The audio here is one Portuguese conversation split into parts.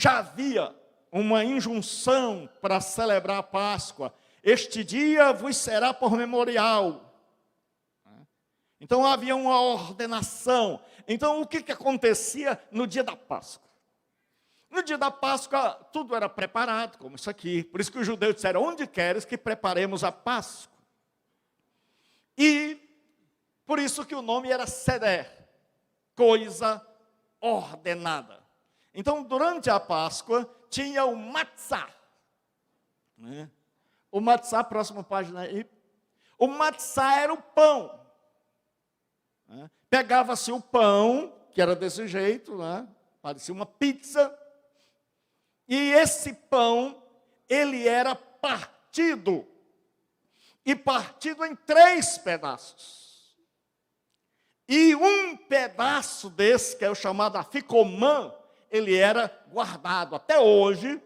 já havia uma injunção para celebrar a Páscoa. Este dia vos será por memorial. Então havia uma ordenação. Então o que acontecia no dia da Páscoa? No dia da Páscoa tudo era preparado, como isso aqui. Por isso que os judeus disseram, onde queres que preparemos a Páscoa? E por isso que o nome era Seder, coisa ordenada. Então durante a Páscoa tinha o matzá. O matzá, próxima página aí. O matzá era o pão. Pegava-se o pão, que era desse jeito, parecia uma pizza. E esse pão, ele era partido. E partido em 3 pedaços. E um pedaço desse, que é o chamado aficomã, ele era guardado. Até hoje,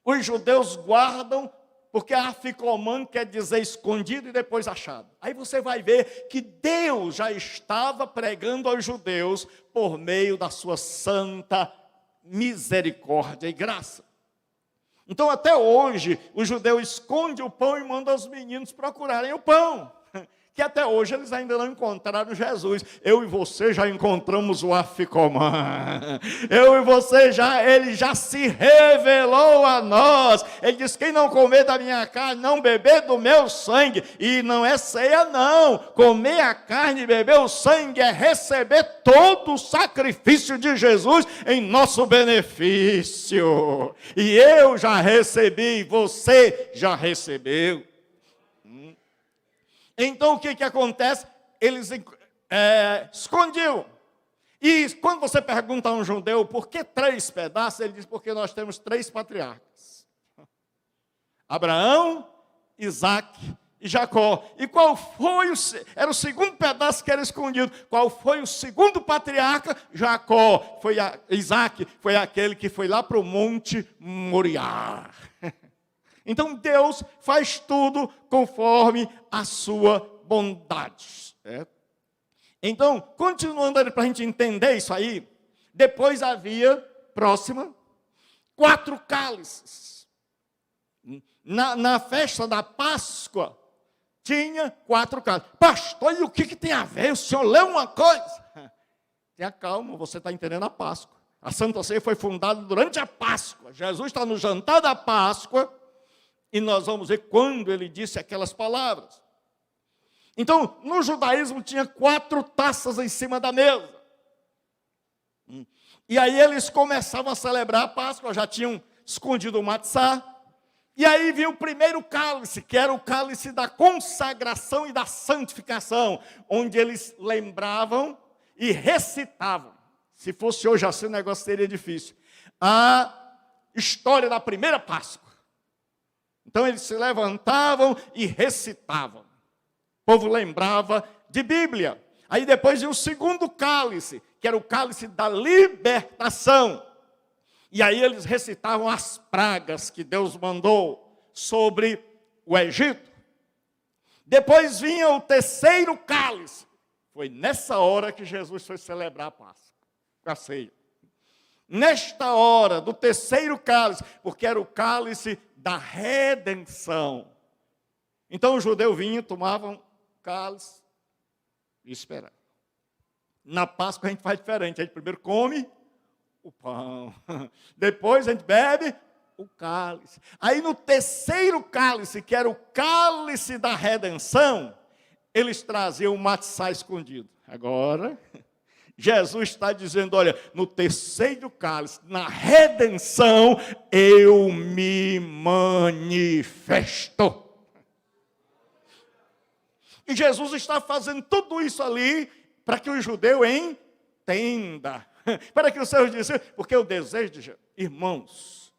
os judeus guardam, porque aficomã quer dizer escondido e depois achado. Aí você vai ver que Deus já estava pregando aos judeus por meio da sua santa misericórdia e graça. Então até hoje, o judeu esconde o pão e manda os meninos procurarem o pão. Que até hoje eles ainda não encontraram Jesus. Eu e você já encontramos o aficomã. Eu e você ele já se revelou a nós. Ele diz, quem não comer da minha carne, não beber do meu sangue. E não é ceia não. Comer a carne e beber o sangue é receber todo o sacrifício de Jesus em nosso benefício. E eu já recebi, você já recebeu. Então o que acontece? Eles escondiam. E quando você pergunta a um judeu por que 3 pedaços, ele diz porque nós temos 3 patriarcas. Abraão, Isaque e Jacó. E qual foi era o segundo pedaço que era escondido. Qual foi o segundo patriarca? Jacó. Isaque foi aquele que foi lá para o Monte Moriá. Então Deus faz tudo conforme a sua bondade. Então, continuando para a gente entender isso aí, depois havia, próxima, 4 cálices. Na festa da Páscoa, tinha 4 cálices. Pastor, e o que tem a ver? O senhor leu uma coisa? Tenha calma, você está entendendo a Páscoa. A Santa Ceia foi fundada durante a Páscoa. Jesus está no jantar da Páscoa. E nós vamos ver quando ele disse aquelas palavras. Então, no judaísmo tinha 4 taças em cima da mesa. E aí eles começavam a celebrar a Páscoa, já tinham escondido o matzá. E aí vinha o primeiro cálice, que era o cálice da consagração e da santificação, onde eles lembravam e recitavam. Se fosse hoje assim, o negócio seria difícil. A história da primeira Páscoa. Então eles se levantavam e recitavam. O povo lembrava de Bíblia. Aí depois vinha o segundo cálice, que era o cálice da libertação. E aí eles recitavam as pragas que Deus mandou sobre o Egito. Depois vinha o terceiro cálice. Foi nessa hora que Jesus foi celebrar a Páscoa, a ceia. Nesta hora do terceiro cálice, porque era o cálice da redenção. Então o judeu vinha, tomava um cálice e esperava. Na Páscoa a gente faz diferente. A gente primeiro come o pão. Depois a gente bebe o cálice. Aí no terceiro cálice, que era o cálice da redenção, eles traziam o matzá escondido. Agora, Jesus está dizendo, olha, no terceiro cálice, na redenção, eu me manifesto. E Jesus está fazendo tudo isso ali para que o judeu entenda. Para que o Senhor disse, porque o desejo de Jesus, irmãos,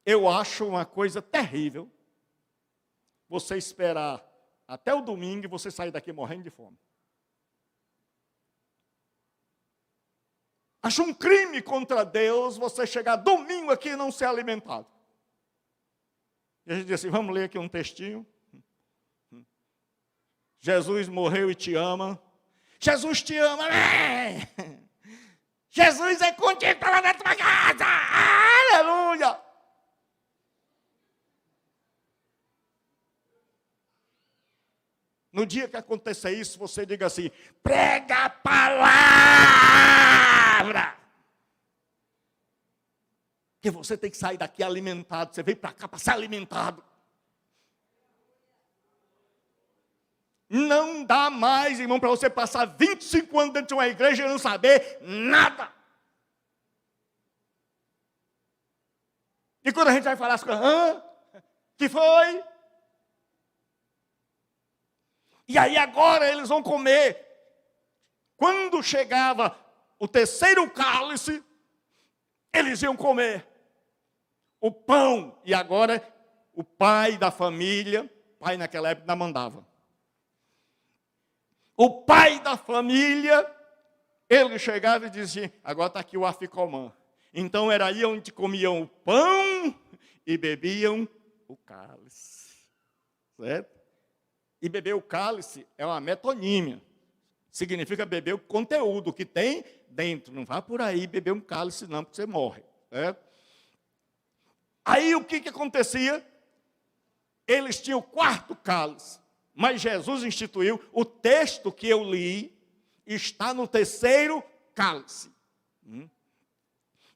eu acho uma coisa terrível você esperar até o domingo e você sair daqui morrendo de fome. Acho um crime contra Deus você chegar domingo aqui e não ser alimentado. E a gente diz assim, vamos ler aqui um textinho. Jesus morreu e te ama. Jesus te ama. Jesus é contigo, está lá na tua casa. No dia que acontecer isso, você diga assim: prega a palavra. Porque você tem que sair daqui alimentado. Você veio para cá para ser alimentado. Não dá mais, irmão, para você passar 25 anos dentro de uma igreja e não saber nada. E quando a gente vai falar as coisas, que foi? E aí agora eles vão comer. Quando chegava o terceiro cálice, eles iam comer o pão. E agora o pai da família, pai naquela época ainda mandava. O pai da família, ele chegava e dizia: agora está aqui o aficomã. Então era aí onde comiam o pão e bebiam o cálice. Certo? E beber o cálice é uma metonímia. Significa beber o conteúdo que tem dentro. Não vá por aí beber um cálice não, porque você morre. Certo? Aí o que acontecia? Eles tinham o quarto cálice. Mas Jesus instituiu, o texto que eu li está no terceiro cálice.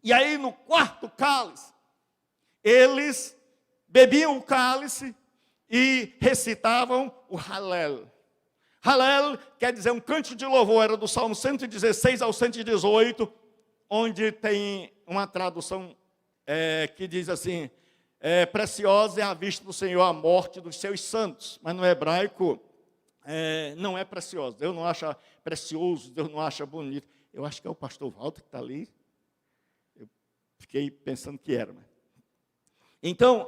E aí no quarto cálice, eles bebiam o cálice e recitavam o Halel. Halel quer dizer um cântico de louvor, era do Salmo 116 ao 118, onde tem uma tradução que diz assim: preciosa é a vista do Senhor a morte dos seus santos. Mas no hebraico não é preciosa. Deus não acha precioso, Deus não acha bonito. Eu acho que é o pastor Walter que está ali. Eu fiquei pensando que era. Então,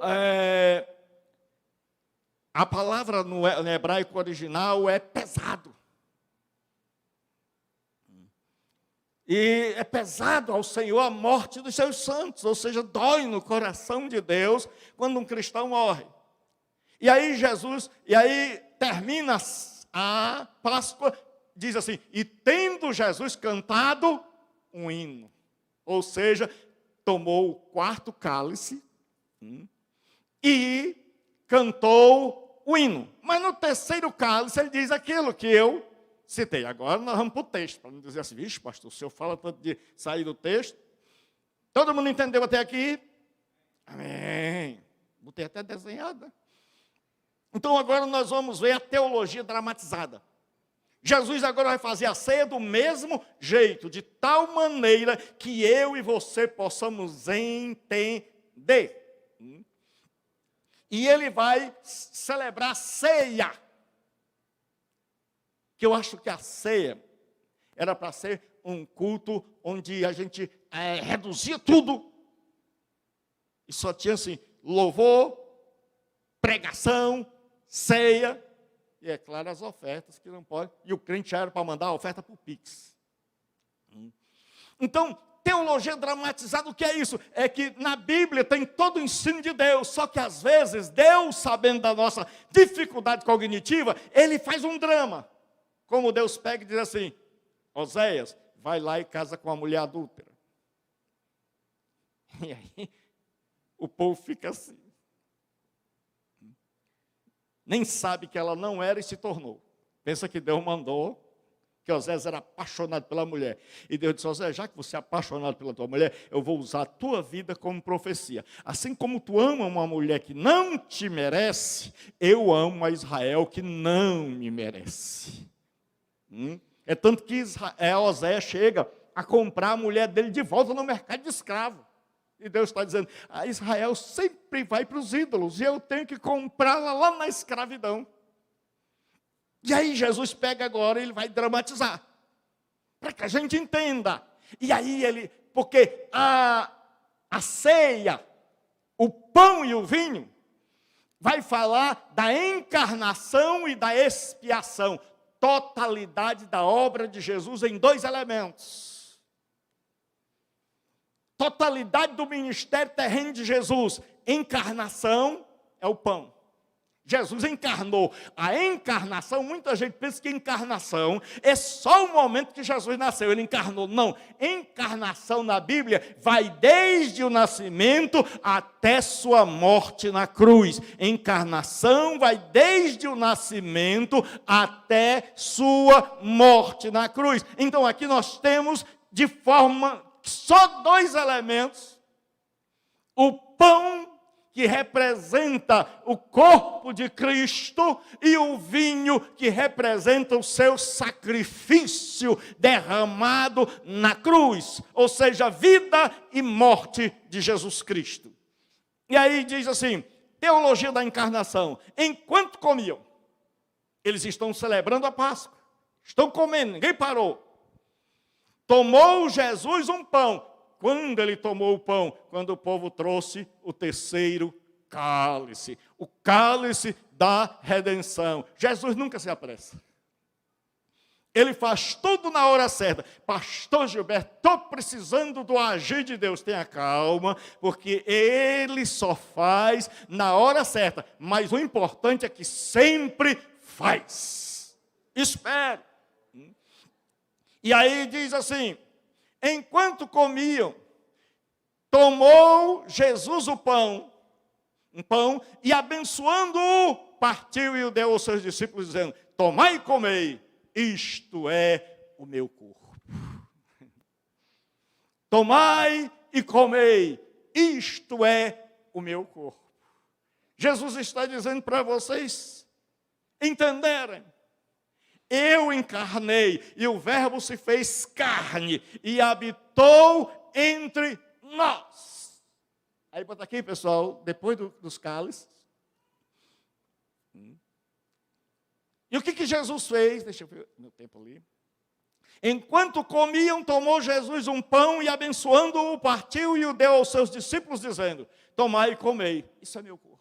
a palavra no hebraico original é pesado. E é pesado ao Senhor a morte dos seus santos, ou seja, dói no coração de Deus quando um cristão morre. E aí termina a Páscoa, diz assim: e tendo Jesus cantado um hino, ou seja, tomou o quarto cálice e cantou o hino. Mas no terceiro cálice ele diz aquilo que eu citei. Agora nós vamos para o texto, para não dizer assim: vixe, pastor, o senhor fala tanto de sair do texto. Todo mundo entendeu até aqui? Amém. Botei até desenhada. Então agora nós vamos ver a teologia dramatizada. Jesus agora vai fazer a ceia do mesmo jeito, de tal maneira que eu e você possamos entender. E ele vai celebrar a ceia. Que eu acho que a ceia era para ser um culto onde a gente reduzia tudo. E só tinha assim, louvor, pregação, ceia, e é claro as ofertas que não pode. E o crente já era para mandar a oferta para o Pix. Então, teologia dramatizada, o que é isso? É que na Bíblia tem todo o ensino de Deus, só que às vezes Deus, sabendo da nossa dificuldade cognitiva, Ele faz um drama. Como Deus pega e diz assim: Oséias, vai lá e casa com uma mulher adúltera. E aí, o povo fica assim. Nem sabe que ela não era e se tornou. Pensa que Deus mandou, que Oséias era apaixonado pela mulher. E Deus disse: Oséias, já que você é apaixonado pela tua mulher, eu vou usar a tua vida como profecia. Assim como tu ama uma mulher que não te merece, eu amo a Israel que não me merece. É tanto que Oséias chega a comprar a mulher dele de volta no mercado de escravo. E Deus está dizendo: a Israel sempre vai para os ídolos, e eu tenho que comprá-la lá na escravidão. E aí Jesus pega agora e ele vai dramatizar, para que a gente entenda. E aí porque a ceia, o pão e o vinho, vai falar da encarnação e da expiação. Totalidade da obra de Jesus em dois elementos. Totalidade do ministério terreno de Jesus. Encarnação é o pão. Jesus encarnou. A encarnação, muita gente pensa que encarnação é só o momento que Jesus nasceu, ele encarnou. Não, encarnação na Bíblia vai desde o nascimento até sua morte na cruz. Encarnação vai desde o nascimento até sua morte na cruz. Então aqui nós temos de forma só dois elementos: o pão, que representa o corpo de Cristo, e o vinho, que representa o seu sacrifício derramado na cruz, ou seja, vida e morte de Jesus Cristo. E aí diz assim, teologia da encarnação: enquanto comiam, eles estão celebrando a Páscoa, estão comendo, ninguém parou. Tomou Jesus um pão. Quando ele tomou o pão? Quando o povo trouxe o terceiro cálice. O cálice da redenção. Jesus nunca se apressa. Ele faz tudo na hora certa. Pastor Gilberto, estou precisando do agir de Deus. Tenha calma, porque ele só faz na hora certa. Mas o importante é que sempre faz. Espere. E aí diz assim, enquanto comiam, tomou Jesus o pão, um pão, e abençoando-o, partiu e o deu aos seus discípulos, dizendo, tomai e comei, isto é o meu corpo. Tomai e comei, isto é o meu corpo. Jesus está dizendo para vocês entenderem. Eu encarnei, e o Verbo se fez carne, e habitou entre nós. Aí bota aqui, pessoal, depois dos cálices. E o que Jesus fez? Deixa eu ver meu tempo ali. Enquanto comiam, tomou Jesus um pão, e abençoando-o, partiu e o deu aos seus discípulos, dizendo, tomai e comei, isso é meu corpo.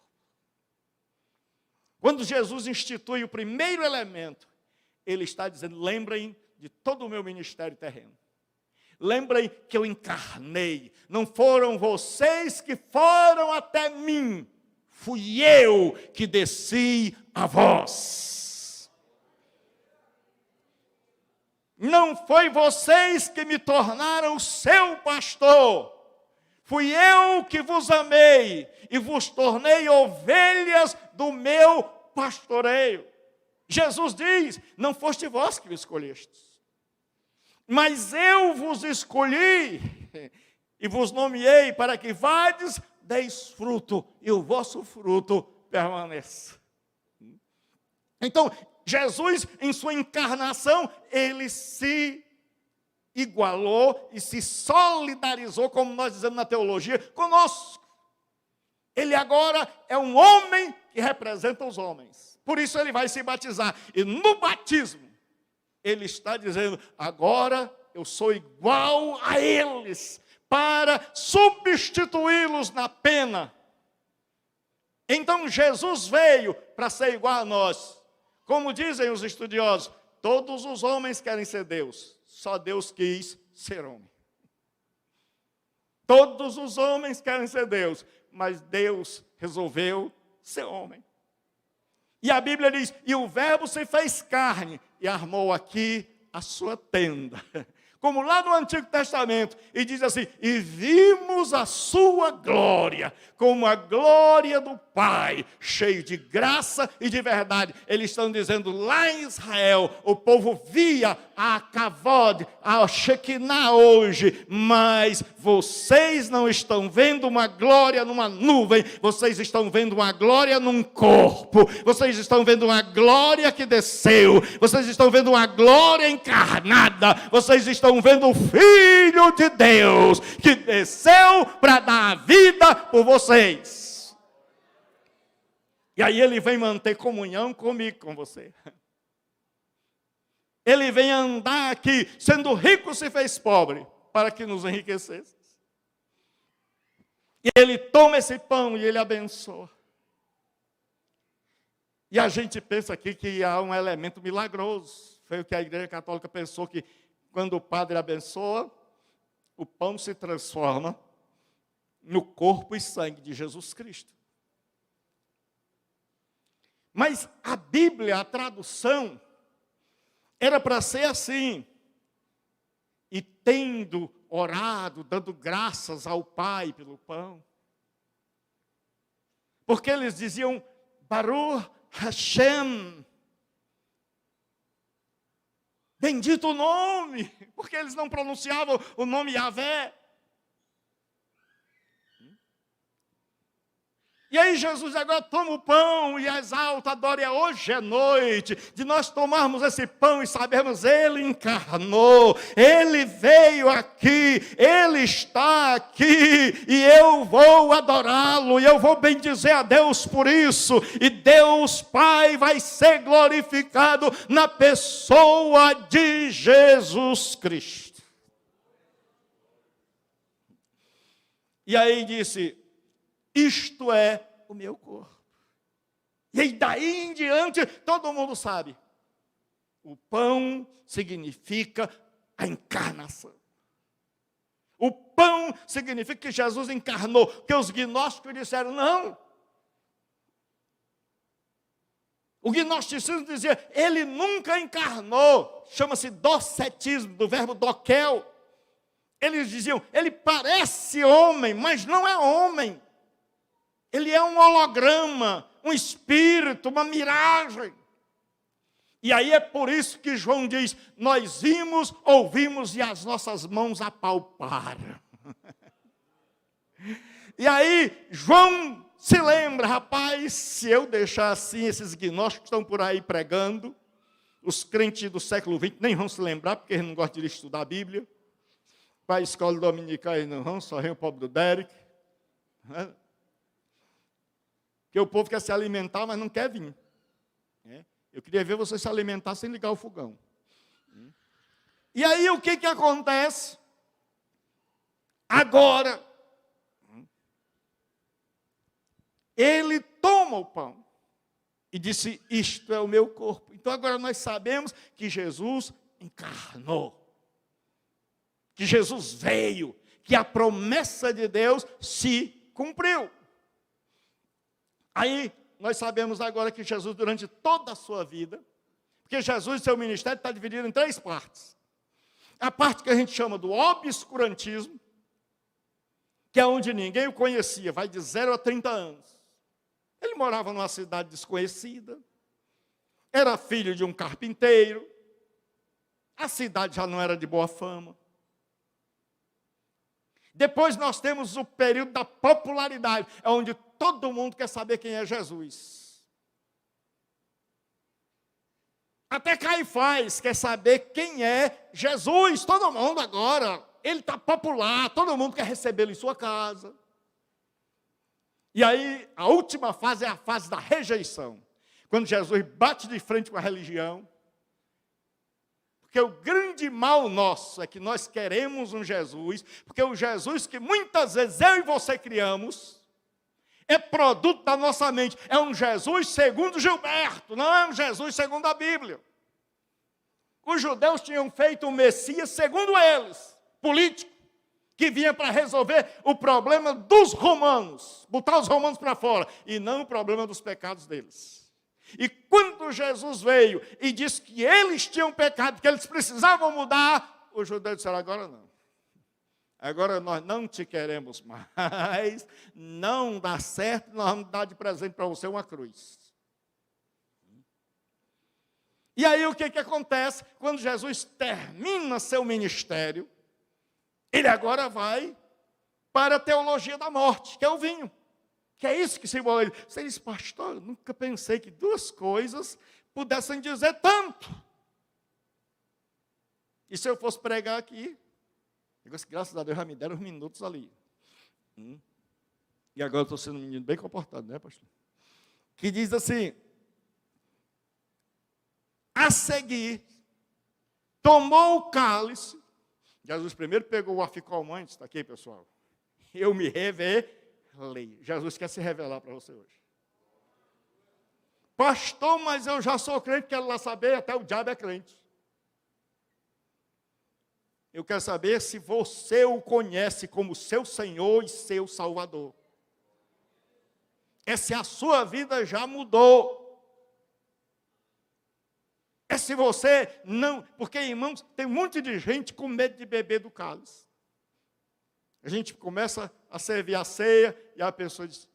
Quando Jesus institui o primeiro elemento, ele está dizendo, lembrem de todo o meu ministério terreno. Lembrem que eu encarnei. Não foram vocês que foram até mim. Fui eu que desci a vós. Não foi vocês que me tornaram seu pastor. Fui eu que vos amei e vos tornei ovelhas do meu pastoreio. Jesus diz, não foste vós que me escolhestes, mas eu vos escolhi e vos nomeei para que vades, deis fruto e o vosso fruto permaneça. Então, Jesus, em sua encarnação, ele se igualou e se solidarizou, como nós dizemos na teologia, conosco. Ele agora é um homem que representa os homens. Por isso ele vai se batizar. E no batismo, ele está dizendo, agora eu sou igual a eles, para substituí-los na pena. Então Jesus veio para ser igual a nós. Como dizem os estudiosos, todos os homens querem ser Deus, só Deus quis ser homem. Todos os homens querem ser Deus, mas Deus resolveu ser homem. E a Bíblia diz, e o Verbo se fez carne e armou aqui a sua tenda. Como lá no Antigo Testamento, e diz assim, e vimos a sua glória, como a glória do Pai, cheio de graça e de verdade. Eles estão dizendo, lá em Israel, o povo via a Kavod, a Shekinah hoje, mas vocês não estão vendo uma glória numa nuvem, vocês estão vendo uma glória num corpo, vocês estão vendo uma glória que desceu, vocês estão vendo uma glória encarnada, vocês estão vendo o Filho de Deus, que desceu para dar a vida por vocês. E aí ele vem manter comunhão comigo, com você. Ele vem andar aqui, sendo rico se fez pobre, para que nos enriquecesse. E ele toma esse pão e ele abençoa. E a gente pensa aqui que há um elemento milagroso. Foi o que a Igreja Católica pensou, que quando o padre abençoa, o pão se transforma no corpo e sangue de Jesus Cristo. Mas a Bíblia, a tradução, era para ser assim. E tendo orado, dando graças ao Pai pelo pão. Porque eles diziam, Baruch Hashem. Bendito o nome. Porque eles não pronunciavam o nome Yahvé. E aí Jesus agora toma o pão e exalta, adora, e hoje é noite de nós tomarmos esse pão e sabermos, Ele encarnou, Ele veio aqui, Ele está aqui, e eu vou adorá-lo, e eu vou bendizer a Deus por isso, e Deus Pai vai ser glorificado na pessoa de Jesus Cristo. E aí disse, isto é o meu corpo. E aí daí em diante, todo mundo sabe. O pão significa a encarnação. O pão significa que Jesus encarnou. Que os gnósticos disseram, não. O gnosticismo dizia, ele nunca encarnou. Chama-se docetismo, do verbo doquel. Eles diziam, ele parece homem, mas não é homem. Ele é um holograma, um espírito, uma miragem. E aí é por isso que João diz, nós vimos, ouvimos e as nossas mãos apalparam. E aí João se lembra, rapaz, se eu deixar assim, esses gnósticos estão por aí pregando, os crentes do século XX nem vão se lembrar, porque eles não gostam de estudar a Bíblia. Para a escola dominical eles não vão, só vem o pobre do Derek. Porque o povo quer se alimentar, mas não quer vir. Eu queria ver você se alimentar sem ligar o fogão. E aí o que acontece? Agora, ele toma o pão e disse, isto é o meu corpo. Então agora nós sabemos que Jesus encarnou. Que Jesus veio, que a promessa de Deus se cumpriu. Aí, nós sabemos agora que Jesus, durante toda a sua vida, porque Jesus e seu ministério está dividido em 3 partes. A parte que a gente chama do obscurantismo, que é onde ninguém o conhecia, vai de 0 a 30 anos. Ele morava numa cidade desconhecida, era filho de um carpinteiro, a cidade já não era de boa fama. Depois nós temos o período da popularidade, é onde todo mundo quer saber quem é Jesus. Até Caifás quer saber quem é Jesus, todo mundo agora. Ele está popular, todo mundo quer recebê-lo em sua casa. E aí, a última fase é a fase da rejeição. Quando Jesus bate de frente com a religião. Porque o grande mal nosso é que nós queremos um Jesus, porque o Jesus que muitas vezes eu e você criamos, é produto da nossa mente. É um Jesus segundo Gilberto, não é um Jesus segundo a Bíblia. Os judeus tinham feito um Messias segundo eles, político, que vinha para resolver o problema dos romanos, botar os romanos para fora, e não o problema dos pecados deles. E quando Jesus veio e disse que eles tinham pecado, que eles precisavam mudar, os judeus disseram, agora não. Agora nós não te queremos mais, não dá certo, nós vamos dar de presente para você uma cruz. E aí o que acontece? Quando Jesus termina seu ministério, ele agora vai para a teologia da morte, que é o vinho. Que é isso que simboliza. Você diz, pastor, eu nunca pensei que 2 coisas pudessem dizer tanto. E se eu fosse pregar aqui, eu disse, graças a Deus já me deram uns minutos ali. E agora eu estou sendo um menino bem comportado, né, pastor? Que diz assim, a seguir, tomou o cálice. Jesus primeiro pegou o aficalmante, está aqui, pessoal. Eu me revelei. Jesus quer se revelar para você hoje. Pastor, mas eu já sou crente, quero lá saber, até o diabo é crente. Eu quero saber se você o conhece como seu Senhor e seu Salvador. É se a sua vida já mudou. É se você não... Porque, irmãos, tem um monte de gente com medo de beber do cálice. A gente começa a servir a ceia e a pessoa diz...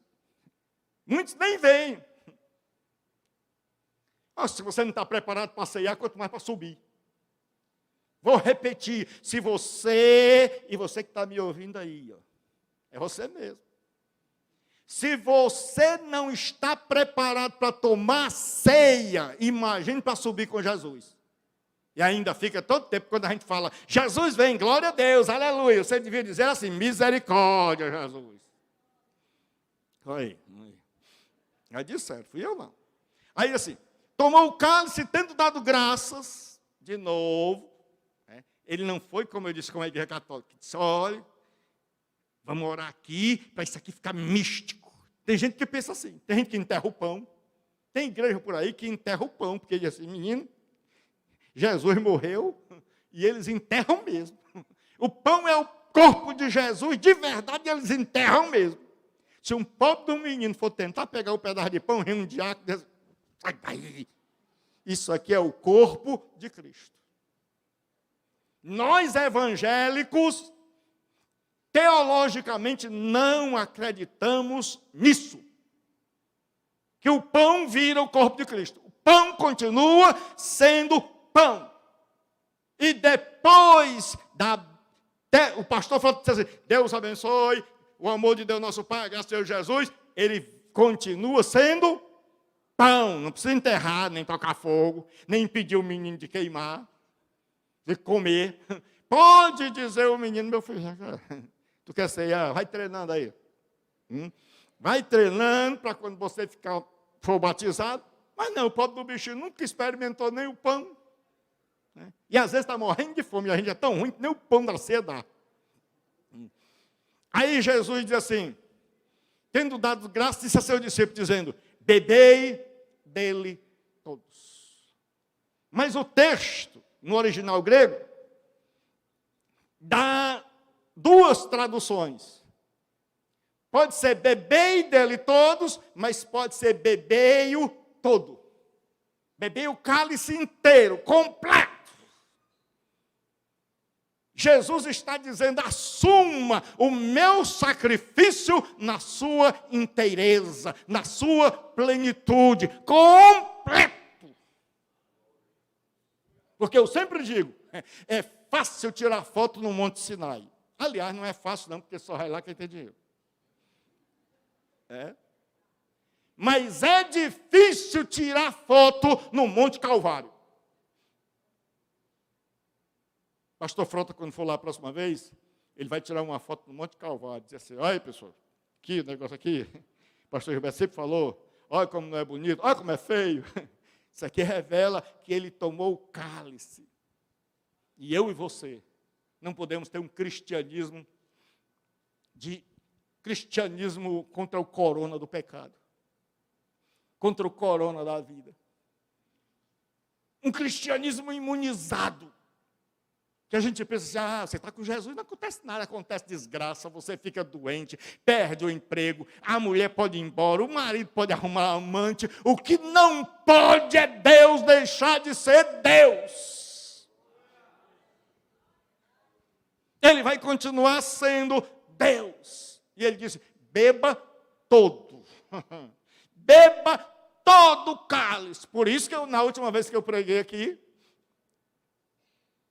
Muitos nem vêm. Se você não está preparado para ceiar, quanto mais para subir. Vou repetir. Se você, e você que está me ouvindo aí, ó, é você mesmo. Se você não está preparado para tomar ceia, imagine para subir com Jesus. E ainda fica todo tempo, quando a gente fala, Jesus vem, glória a Deus, aleluia. Você devia dizer assim, misericórdia, Jesus. Aí disseram, fui eu não. Aí assim, tomou o cálice, tendo dado graças, de novo. Ele não foi, como eu disse, como a igreja católica. Disse, olha, vamos orar aqui, para isso aqui ficar místico. Tem gente que pensa assim, tem gente que enterra o pão. Tem igreja por aí que enterra o pão, porque diz assim, menino, Jesus morreu e eles enterram mesmo. O pão é o corpo de Jesus, de verdade eles enterram mesmo. Se um pobre de um menino for tentar pegar o pedaço de pão, vem um diácono e diz, sai daí. Isso aqui é o corpo de Cristo. Nós evangélicos, teologicamente, não acreditamos nisso. Que o pão vira o corpo de Cristo. O pão continua sendo pão. E depois o pastor falou assim, Deus abençoe, o amor de Deus nosso Pai, graças a Deus Jesus, ele continua sendo pão. Não precisa enterrar, nem tocar fogo, nem impedir o menino de queimar, de comer. Pode dizer o menino, meu filho, tu quer ceiar? Vai treinando aí. Vai treinando para quando você for batizado. Mas não, o pobre do bichinho nunca experimentou nem o pão. E às vezes está morrendo de fome, e a gente é tão ruim que nem o pão da ceia dá. Aí Jesus diz assim, tendo dado graça, disse a seu discípulo, dizendo, bebei dele todos. Mas o texto, no original grego, dá duas traduções. Pode ser bebei dele todos, mas pode ser bebei-o todo. Bebei o cálice inteiro, completo. Jesus está dizendo, assuma o meu sacrifício na sua inteireza, na sua plenitude, completo. Porque eu sempre digo, é fácil tirar foto no Monte Sinai. Aliás, não é fácil não, porque só vai lá quem tem dinheiro. Mas é difícil tirar foto no Monte Calvário. Pastor Frota, quando for lá a próxima vez, ele vai tirar uma foto no Monte Calvário, dizer assim, olha pessoal, aqui, o negócio aqui, o pastor Gilberto sempre falou, olha como não é bonito, olha como é feio. Isso aqui revela que ele tomou o cálice. E eu e você não podemos ter um cristianismo contra o corona do pecado, contra o corona da vida. Um cristianismo imunizado. Que a gente pensa assim, você está com Jesus, não acontece nada, acontece desgraça, você fica doente, perde o emprego, a mulher pode ir embora, o marido pode arrumar amante, o que não pode é Deus deixar de ser Deus. Ele vai continuar sendo Deus. E ele disse, beba todo. Beba todo o cálice. Por isso que na última vez que eu preguei aqui,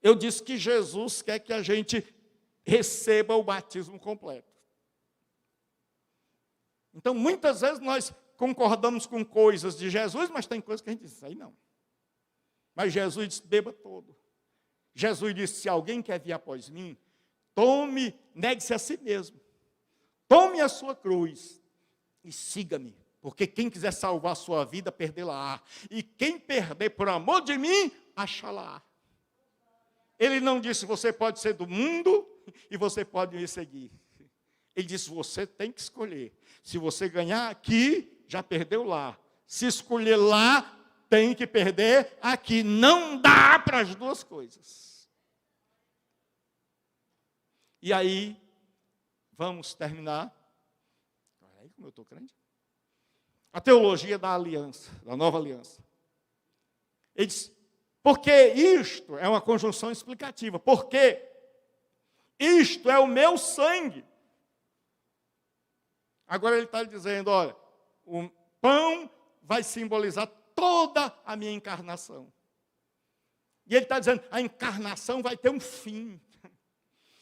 eu disse que Jesus quer que a gente receba o batismo completo. Então, muitas vezes nós concordamos com coisas de Jesus, mas tem coisas que a gente diz, isso aí não. Mas Jesus disse, beba todo. Jesus disse, se alguém quer vir após mim, negue-se a si mesmo. Tome a sua cruz e siga-me. Porque quem quiser salvar a sua vida, perdê-la-á. E quem perder por amor de mim, achá-la-á. Ele não disse, você pode ser do mundo e você pode me seguir. Ele disse, você tem que escolher. Se você ganhar aqui, já perdeu lá. Se escolher lá, tem que perder aqui. Não dá para as duas coisas. E aí, vamos terminar. Olha aí como eu estou crente. A teologia da aliança, da nova aliança. Ele diz, Porque isto é uma conjunção explicativa. Porque isto é o meu sangue. Agora ele está dizendo, olha, o pão vai simbolizar toda a minha encarnação. E ele está dizendo, a encarnação vai ter um fim.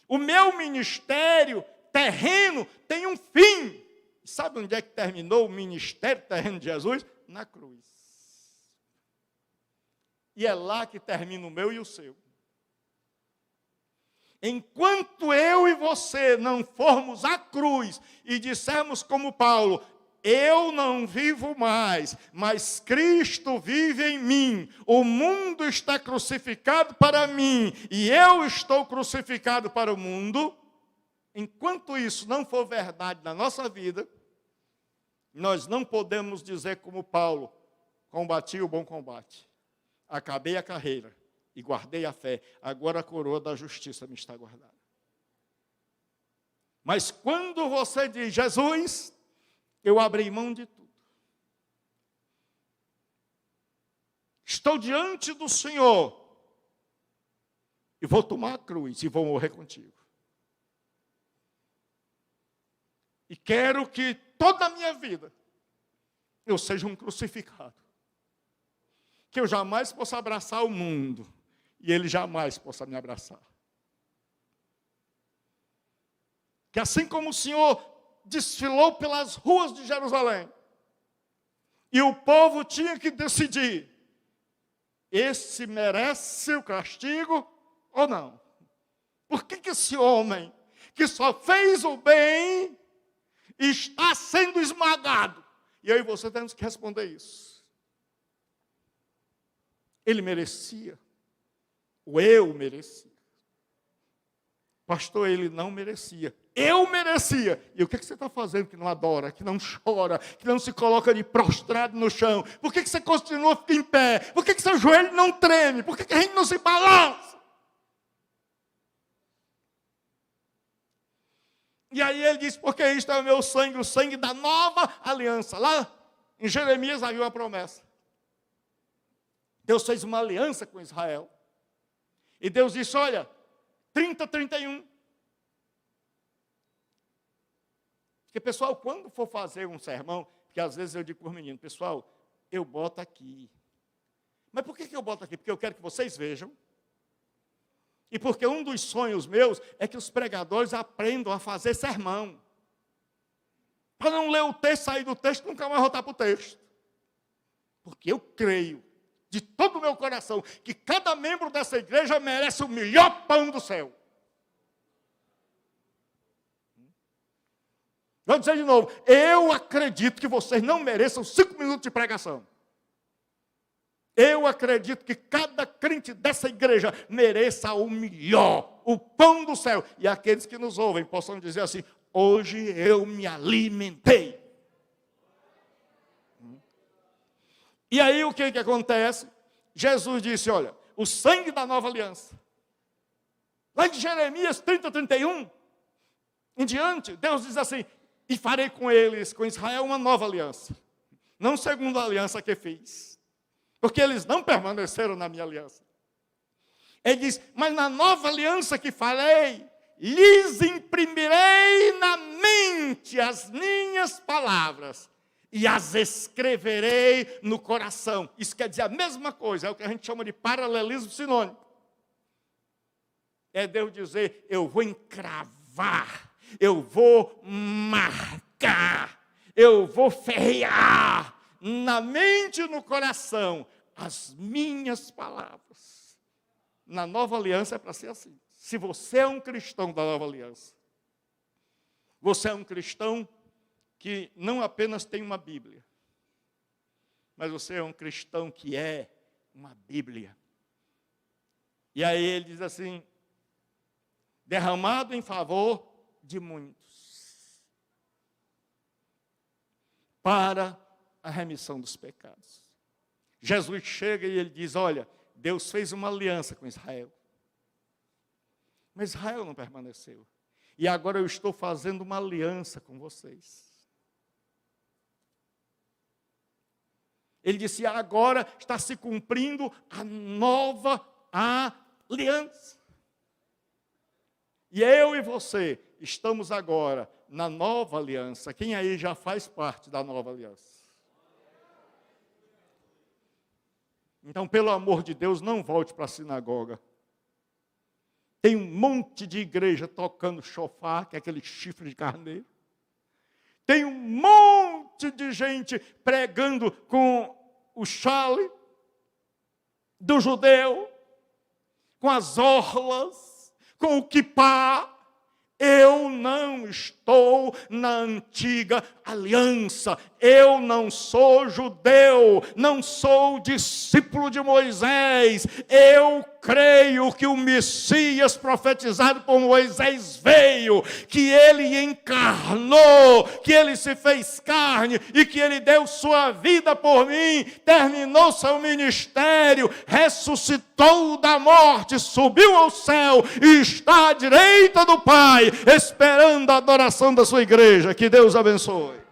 O meu ministério terreno tem um fim. Sabe onde é que terminou o ministério terreno de Jesus? Na cruz. E é lá que termina o meu e o seu. Enquanto eu e você não formos à cruz e dissermos como Paulo, eu não vivo mais, mas Cristo vive em mim. O mundo está crucificado para mim e eu estou crucificado para o mundo. Enquanto isso não for verdade na nossa vida, nós não podemos dizer como Paulo, combati o bom combate, acabei a carreira e guardei a fé, agora a coroa da justiça me está guardada. Mas quando você diz, Jesus, eu abri mão de tudo. Estou diante do Senhor e vou tomar a cruz e vou morrer contigo. E quero que toda a minha vida eu seja um crucificado. Que eu jamais possa abraçar o mundo e ele jamais possa me abraçar. Que assim como o Senhor desfilou pelas ruas de Jerusalém e o povo tinha que decidir, esse merece o castigo ou não? Por que esse homem que só fez o bem está sendo esmagado? E eu e você temos que responder isso. Ele merecia. Ou eu merecia. Pastor, ele não merecia. Eu merecia. E o que você está fazendo que não adora, que não chora, que não se coloca de prostrado no chão? Por que você continua em pé? Por que seu joelho não treme? Por que a gente não se balança? E aí ele diz, porque isto é o meu sangue, o sangue da nova aliança. Lá em Jeremias havia uma promessa. Deus fez uma aliança com Israel. E Deus disse, olha, 31. Porque, pessoal, quando for fazer um sermão, porque às vezes eu digo para os meninos, pessoal, eu boto aqui. Mas por que eu boto aqui? Porque eu quero que vocês vejam. E porque um dos sonhos meus é que os pregadores aprendam a fazer sermão. Para não ler o texto, sair do texto, nunca mais voltar para o texto. Porque eu creio, de todo o meu coração, que cada membro dessa igreja merece o melhor pão do céu. Vou dizer de novo, eu acredito que vocês não mereçam 5 minutos de pregação. Eu acredito que cada crente dessa igreja mereça o melhor, o pão do céu. E aqueles que nos ouvem possam dizer assim, hoje eu me alimentei. E aí o que acontece? Jesus disse, olha, o sangue da nova aliança. Lá de Jeremias 31, em diante, Deus diz assim, e farei com eles, com Israel, uma nova aliança. Não segundo a aliança que fiz. Porque eles não permaneceram na minha aliança. Ele diz, mas na nova aliança que farei, lhes imprimirei na mente as minhas palavras e as escreverei no coração. Isso quer dizer a mesma coisa, é o que a gente chama de paralelismo sinônimo. É Deus dizer, eu vou encravar, eu vou marcar, eu vou ferrear na mente e no coração as minhas palavras. Na nova aliança é para ser assim. Se você é um cristão da nova aliança, você é um cristão que não apenas tem uma Bíblia, mas você é um cristão que é uma Bíblia. E aí ele diz assim, derramado em favor de muitos, para a remissão dos pecados. Jesus chega e ele diz, olha, Deus fez uma aliança com Israel. Mas Israel não permaneceu. E agora eu estou fazendo uma aliança com vocês. Ele disse, agora está se cumprindo a nova aliança. E eu e você estamos agora na nova aliança. Quem aí já faz parte da nova aliança? Então, pelo amor de Deus, não volte para a sinagoga. Tem um monte de igreja tocando chofar, que é aquele chifre de carneiro. Tem um monte de gente pregando com o chale do judeu, com as orlas, com o quipá. Eu não estou na antiga aliança. Eu não sou judeu, não sou discípulo de Moisés. Eu creio que o Messias profetizado por Moisés veio, que ele encarnou, que ele se fez carne e que ele deu sua vida por mim, terminou seu ministério, ressuscitou da morte, subiu ao céu e está à direita do Pai, esperando a adoração da sua igreja. Que Deus abençoe.